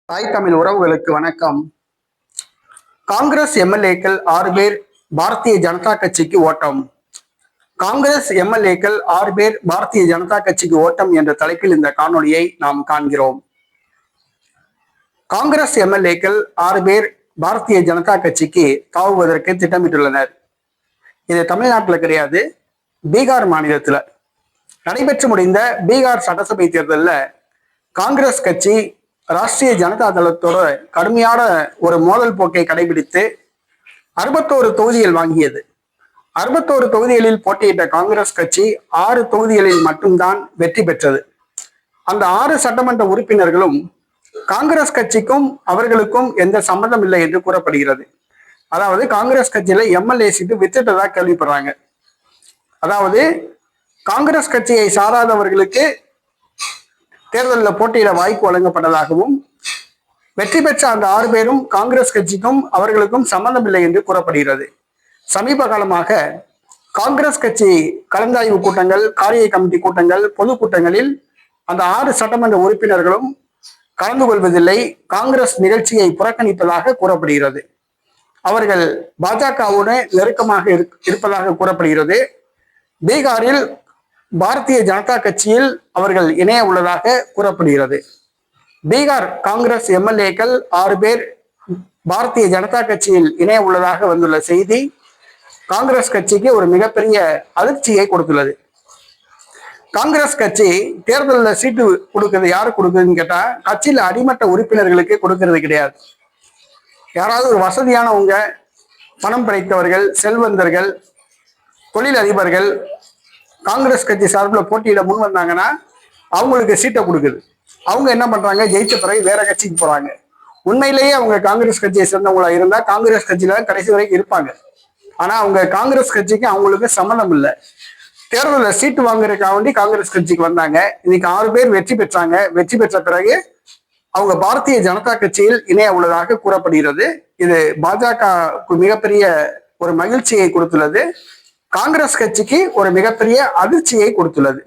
தாய் தமிழ் உறவுகளுக்கு வணக்கம். காங்கிரஸ் எம்எல்ஏக்கள் 6 பேர் பாரதிய ஜனதா கட்சிக்கு ஓட்டம். காங்கிரஸ் எம்எல்ஏக்கள் 6 பேர் பாரதிய ஜனதா கட்சிக்கு ஓட்டம் என்ற தலைப்பில் இந்த காணொலியை நாம் காண்கிறோம். காங்கிரஸ் எம்எல்ஏக்கள் 6 பேர் பாரதிய ஜனதா கட்சிக்கு தாவுவதற்கு திட்டமிட்டுள்ளனர். இது தமிழ்நாட்டில் கிடையாது, பீகார் மாநிலத்தில் நடைபெற்று முடிந்த பீகார் சட்டசபை தேர்தலில் காங்கிரஸ் கட்சி ராஷ்டிரிய ஜனதா தளத்தோட கடுமையான ஒரு மோதல் போக்கை கடைபிடித்து 61 தொகுதிகள் வாங்கியது. 61 தொகுதிகளில் போட்டியிட்ட காங்கிரஸ் கட்சி 6 தொகுதிகளில் மட்டும்தான் வெற்றி பெற்றது. அந்த 6 சட்டமன்ற உறுப்பினர்களும் காங்கிரஸ் கட்சிக்கும் அவர்களுக்கும் எந்த சம்மந்தம் இல்லை என்று கூறப்படுகிறது. அதாவது காங்கிரஸ் கட்சியில எம்எல்ஏ சீட்டு வித்துட்டதா கேள்விப்படுறாங்க. அதாவது காங்கிரஸ் கட்சியை சாராதவர்களுக்கு தேர்தலில் போட்டியிட வாய்ப்பு வழங்கப்பட்டதாகவும் வெற்றி பெற்ற அந்த 6 பேரும் காங்கிரஸ் கட்சிக்கும் அவர்களுக்கும் சம்பந்தம் இல்லை என்று கூறப்படுகிறது. சமீப காலமாக காங்கிரஸ் கட்சி கலந்தாய்வு கூட்டங்கள், காரிய கமிட்டி கூட்டங்கள், பொதுக்கூட்டங்களில் அந்த 6 சட்டமன்ற உறுப்பினர்களும் கலந்து கொள்வதில்லை, காங்கிரஸ் நிகழ்ச்சியை புறக்கணிப்பதாக கூறப்படுகிறது. அவர்கள் பாஜகவுடன் நெருக்கமாக இருப்பதாக கூறப்படுகிறது. பீகாரில் பாரதிய ஜனதா கட்சியில் அவர்கள் இணைய உள்ளதாக கூறப்படுகிறது. பீகார் காங்கிரஸ் எம்எல்ஏக்கள் 6 பேர் பாரதிய ஜனதா கட்சியில் இணைய உள்ளதாக வந்துள்ள செய்தி காங்கிரஸ் கட்சிக்கு ஒரு மிகப்பெரிய அதிர்ச்சியை கொடுத்துள்ளது. காங்கிரஸ் கட்சி தேர்தலில் சீட்டு கொடுக்கறது யாரு கொடுக்குதுன்னு கேட்டா, கட்சியில் அடிமட்ட உறுப்பினர்களுக்கு கொடுக்கறது கிடையாது. யாராவது ஒரு வசதியானவங்க, பணம் படைத்தவர்கள், செல்வந்தர்கள், தொழில் அதிபர்கள் காங்கிரஸ் கட்சி சார்பில் போட்டியிட முன் வந்தாங்கன்னா அவங்களுக்கு சீட்டை கொடுக்குது. அவங்க என்ன பண்றாங்க, ஜெயிச்ச பிறகு வேற கட்சிக்கு போறாங்க. உண்மையிலேயே அவங்க காங்கிரஸ் கட்சியை சேர்ந்தவங்களா இருந்தா காங்கிரஸ் கட்சியில கடைசி வரைக்கும் இருப்பாங்க. ஆனா அவங்க காங்கிரஸ் கட்சிக்கு அவங்களுக்கு சம்மந்தம் இல்லை. தேர்தலில் சீட்டு வாங்குறதுக்காக வேண்டி காங்கிரஸ் கட்சிக்கு வந்தாங்க. இன்னைக்கு 6 பேர் வெற்றி பெற்றாங்க. வெற்றி பெற்ற பிறகு அவங்க பாரதிய ஜனதா கட்சியில் இணைய உள்ளதாக கூறப்படுகிறது. இது பாஜகவுக்கு மிகப்பெரிய ஒரு மகிழ்ச்சியை கொடுத்துள்ளது, காங்கிரஸ் கட்சிக்கு ஒரு மிகப்பெரிய அதிர்ச்சியை கொடுத்துள்ளது.